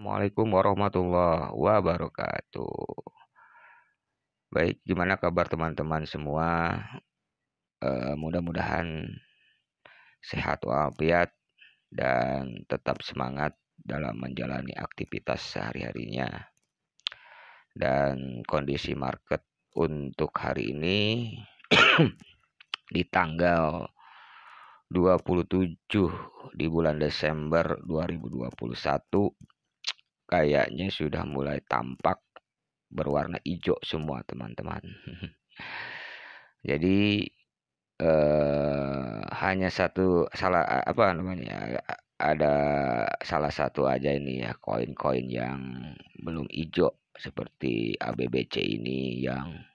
Assalamualaikum warahmatullahi wabarakatuh. Baik, gimana kabar teman-teman semua? Mudah-mudahan sehat walafiat dan tetap semangat dalam menjalani aktivitas sehari-harinya. Dan kondisi market untuk hari ini di tanggal 27 di bulan Desember 2021 kayaknya sudah mulai tampak berwarna hijau semua teman-teman. Jadi hanya satu salah apa namanya ada salah satu aja ini ya koin-koin yang belum hijau seperti ABBC ini yang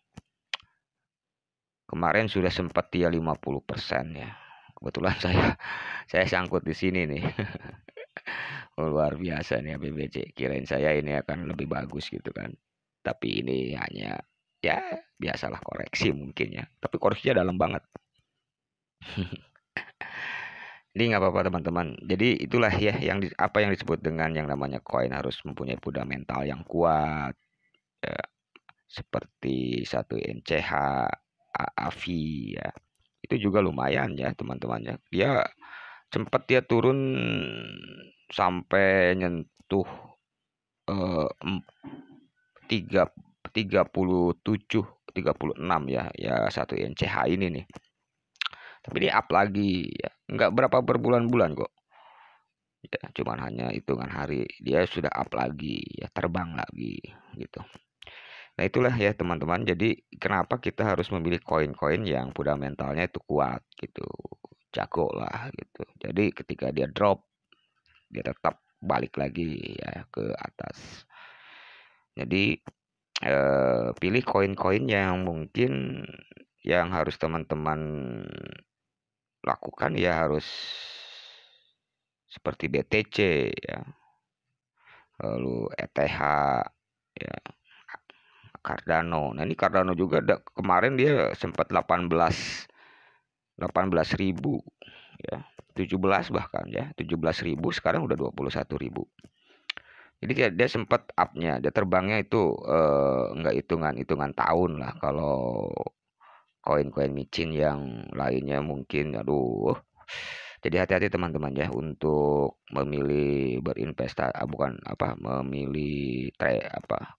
kemarin sudah sempat dia 50% ya. Kebetulan saya sangkut di sini nih. Luar biasa nih ABBC. Kirain saya ini akan lebih bagus gitu kan. Tapi ini hanya ya biasalah koreksi mungkin ya. Tapi koreksinya dalam banget. Jadi nggak apa-apa teman-teman. Jadi itulah ya apa yang disebut dengan yang namanya koin harus mempunyai fundamental yang kuat. Ya, seperti satu NCH, AAVI ya. Itu juga lumayan ya teman-temannya. Dia turun sampai nyentuh eh, 37, 36 ya satu NCH ini nih. Tapi dia up lagi ya. Nggak berapa berbulan-bulan kok. Ya, cuman hanya hitungan hari dia sudah up lagi ya, terbang lagi gitu. Nah itulah ya teman-teman. Jadi kenapa kita harus memilih koin-koin yang fundamentalnya itu kuat gitu, jago lah gitu. Jadi ketika dia drop dia tetap balik lagi ya ke atas. Jadi pilih koin-koin yang mungkin yang harus teman-teman lakukan ya harus seperti BTC ya, lalu ETH ya, Cardano. Nah ini Cardano juga kemarin dia sempat 18.000 ya, 17 bahkan ya, 17.000 sekarang udah 21.000. Jadi dia sempat up-nya, dia terbangnya itu enggak hitungan tahun lah kalau koin-koin micin yang lainnya mungkin aduh. Jadi hati-hati teman-teman ya untuk memilih memilih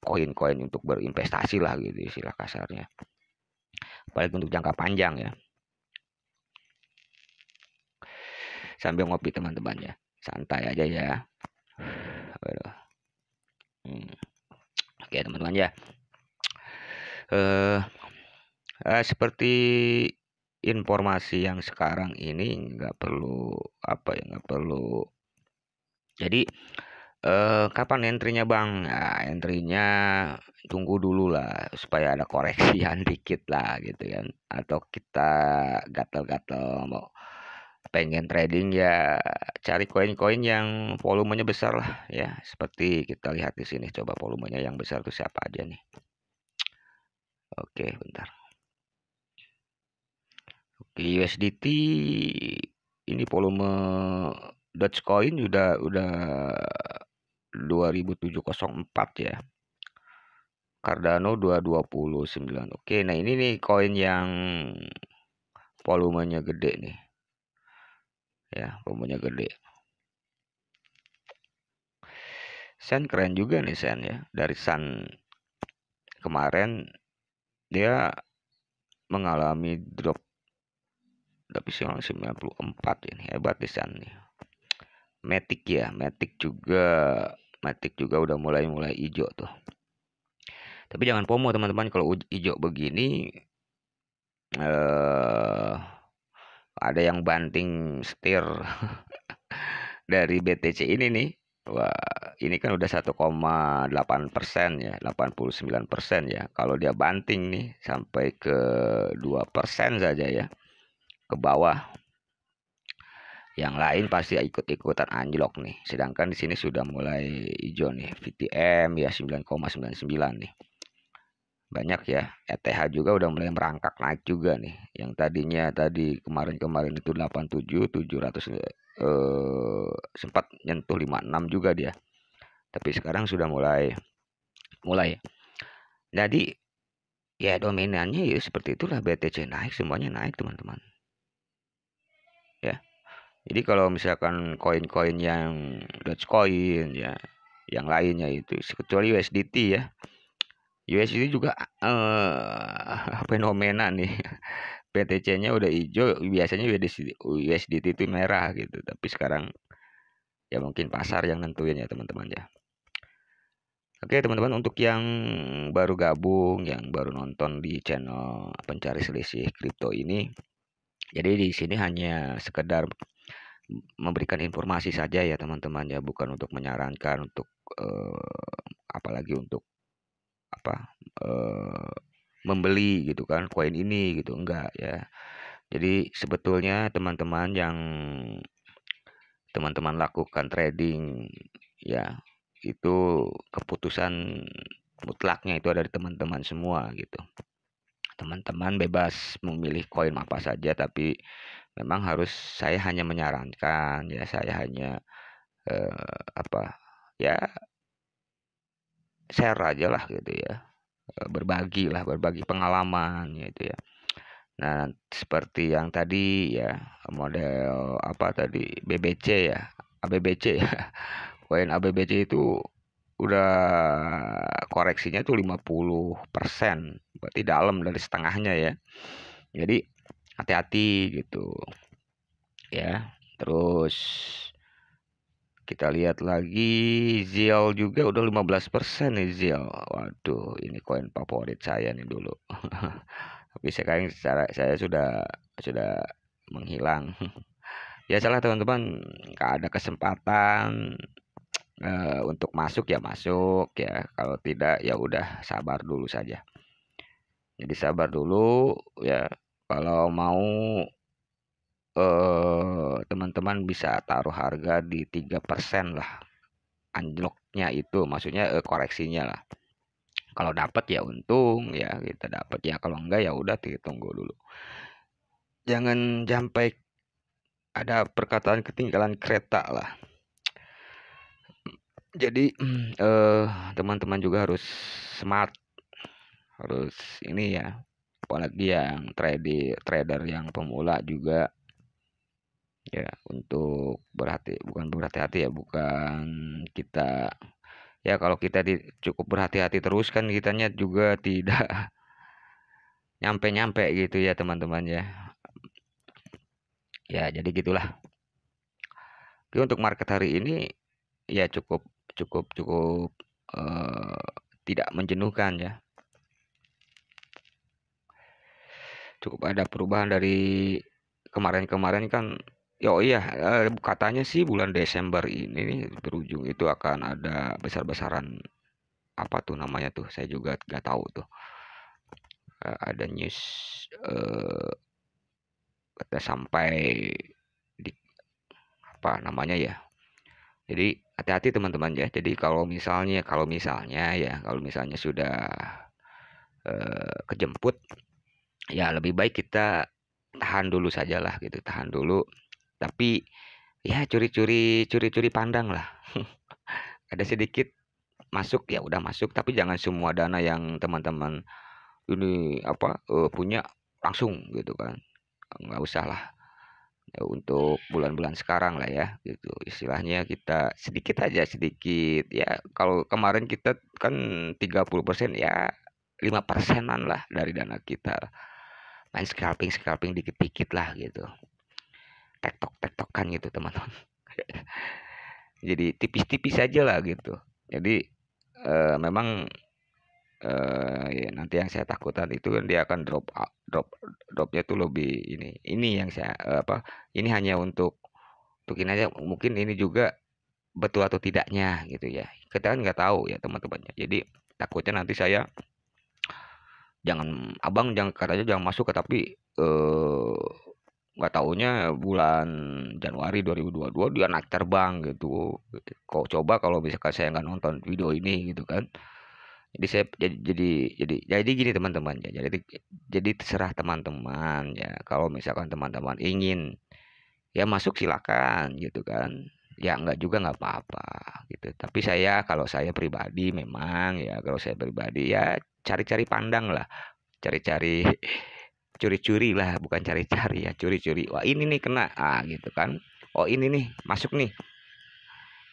koin-koin untuk berinvestasi lah gitu istilah kasarnya. Apalagi untuk jangka panjang ya. Sambil ngopi teman-teman ya. Santai aja ya. Oke teman-teman ya. Seperti informasi yang sekarang ini nggak perlu jadi kapan entry-nya bang? Nah, entry-nya tunggu dulu lah supaya ada koreksian dikit lah gitu kan, atau kita gatel-gatel mau pengen trading ya cari koin-koin yang volumenya besar lah ya, seperti kita lihat di sini. Coba volumenya yang besar tuh siapa aja nih. Oke bentar. Oke, USDT ini volume Dogecoin udah 2704 ya. Cardano 229. Oke, nah ini nih koin yang volumenya gede nih. Ya, volumenya gede. Sen keren juga nih Sen ya. Dari Sun kemarin dia mengalami drop tapi 94 ini. Hebat di Sun nih. Matic juga udah mulai hijau tuh. Tapi jangan FOMO teman-teman, kalau hijau begini ada yang banting setir dari BTC ini nih. Wah, ini kan udah 1,8% ya, 89% ya. Kalau dia banting nih sampai ke 2% saja ya ke bawah, yang lain pasti ikut-ikutan anjlok nih. Sedangkan di sini sudah mulai hijau nih. VTM ya 9,99 nih. Banyak ya. ETH juga udah mulai merangkak naik juga nih. Yang tadinya kemarin itu 87, 700 sempat nyentuh 56 juga dia. Tapi sekarang sudah mulai mulai. Jadi ya dominannya ya seperti itulah, BTC naik semuanya naik teman-teman. Ya. Jadi kalau misalkan koin-koin yang Dogecoin ya, yang lainnya itu kecuali USDT ya. USDT juga fenomena nih. BTC-nya udah hijau, biasanya USDT itu merah gitu. Tapi sekarang ya mungkin pasar yang nentuin ya teman-teman ya. Oke teman-teman, untuk yang baru gabung, yang baru nonton di channel Pencari Selisih Kripto ini, jadi di sini hanya sekedar memberikan informasi saja ya teman-teman ya, bukan untuk menyarankan untuk apalagi untuk apa membeli gitu kan koin ini gitu, enggak ya. Jadi sebetulnya teman-teman lakukan trading ya, itu keputusan mutlaknya itu ada di teman-teman semua gitu. Teman-teman bebas memilih koin apa saja, tapi memang saya hanya menyarankan ya, saya hanya apa ya, share aja lah gitu ya. Berbagi pengalaman gitu ya. Nah, seperti yang tadi ya, model apa tadi, BBC ya, ABBC ya. Koin ABBC itu udah koreksinya tuh 50%, berarti dalam dari setengahnya ya. Jadi hati-hati gitu ya. Terus kita lihat lagi ZIL juga udah 15% nih ZIL. Waduh, ini koin favorit saya nih dulu. Tapi sekarang saya sudah menghilang. Ya salah teman-teman, nggak ada kesempatan untuk masuk ya masuk ya. Kalau tidak ya udah sabar dulu saja. Jadi sabar dulu ya. Kalau mau teman-teman bisa taruh harga di 3% lah. Anjloknya itu maksudnya koreksinya lah. Kalau dapat ya untung ya kita dapat, ya kalau enggak ya udah tunggu dulu. Jangan sampai ada perkataan ketinggalan kereta lah. Jadi teman-teman juga harus smart, harus ini ya, apalagi yang trader yang pemula juga ya, untuk bukan berhati-hati ya, bukan kita ya, kalau kita cukup berhati-hati terus kan kitanya juga tidak nyampe-nyampe gitu ya teman-teman ya. Ya jadi gitulah. Oke, untuk market hari ini ya cukup cukup cukup tidak menjenuhkan ya. Cukup ada perubahan dari kemarin-kemarin kan. Oh iya, katanya sih bulan Desember ini nih berujung itu akan ada besar-besaran, apa tuh namanya tuh, saya juga nggak tahu tuh. Ada news kata sampai di apa namanya ya. Jadi hati-hati teman-teman ya. Jadi kalau misalnya sudah kejemput ya, lebih baik kita tahan dulu sajalah gitu, tahan dulu. Tapi ya curi-curi pandang lah. Ada sedikit masuk ya udah masuk, tapi jangan semua dana yang teman-teman ini punya langsung gitu kan. Nggak usah lah ya, untuk bulan-bulan sekarang lah ya gitu, istilahnya kita sedikit aja, sedikit ya. Kalau kemarin kita kan 30% ya, 5%-an lah dari dana kita, main scalping dikit-dikit lah gitu, tektokan gitu teman-teman. Jadi tipis-tipis aja lah gitu. Jadi memang ya, nanti yang saya takutkan itu kan dia akan dropnya tuh lebih ini yang saya ini hanya untuk ini aja, mungkin ini juga betul atau tidaknya gitu ya, kita kan nggak tahu ya teman-temannya. Jadi takutnya nanti saya jangan katanya jangan masuk, tapi nggak taunya bulan Januari 2022 dia naik terbang gitu. Kok coba kalau misalkan saya nggak nonton video ini gitu kan. Jadi saya jadi gini teman-teman ya. Jadi terserah teman-teman ya. Kalau misalkan teman-teman ingin ya masuk silakan gitu kan. ya enggak juga nggak apa-apa gitu. Tapi saya kalau saya pribadi memang ya kalau saya pribadi ya cari-cari pandang lah, cari-cari curi-curi lah, bukan cari-cari ya, curi-curi. Wah, ini nih kena, gitu kan. Oh, ini nih masuk nih.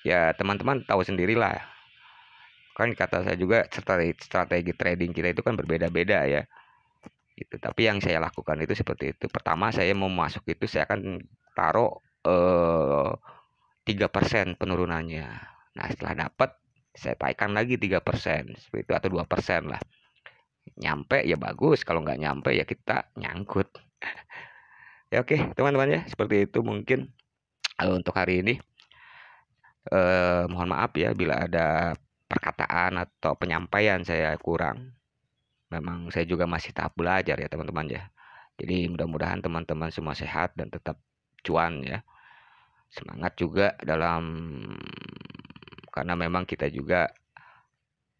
Ya, teman-teman tahu sendirilah. Kan kata saya juga strategi trading kita itu kan berbeda-beda ya. Gitu. Tapi yang saya lakukan itu seperti itu. Pertama saya mau masuk itu saya akan taruh 3% penurunannya. Nah, setelah dapat saya taikkan lagi 3% seperti itu atau 2% lah. Nyampe ya bagus, kalau nggak nyampe ya kita nyangkut. Ya oke, teman-teman ya, seperti itu mungkin untuk hari ini. Mohon maaf ya bila ada perkataan atau penyampaian saya kurang. Memang saya juga masih tahap belajar ya teman-teman ya. Jadi mudah-mudahan teman-teman semua sehat dan tetap cuan ya. Semangat juga dalam karena memang kita juga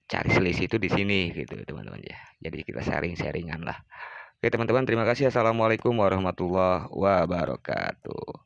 cari selisih itu di sini gitu teman-teman ya. Jadi kita sharing-sharingan lah. Oke teman-teman, terima kasih. Assalamualaikum warahmatullahi wabarakatuh.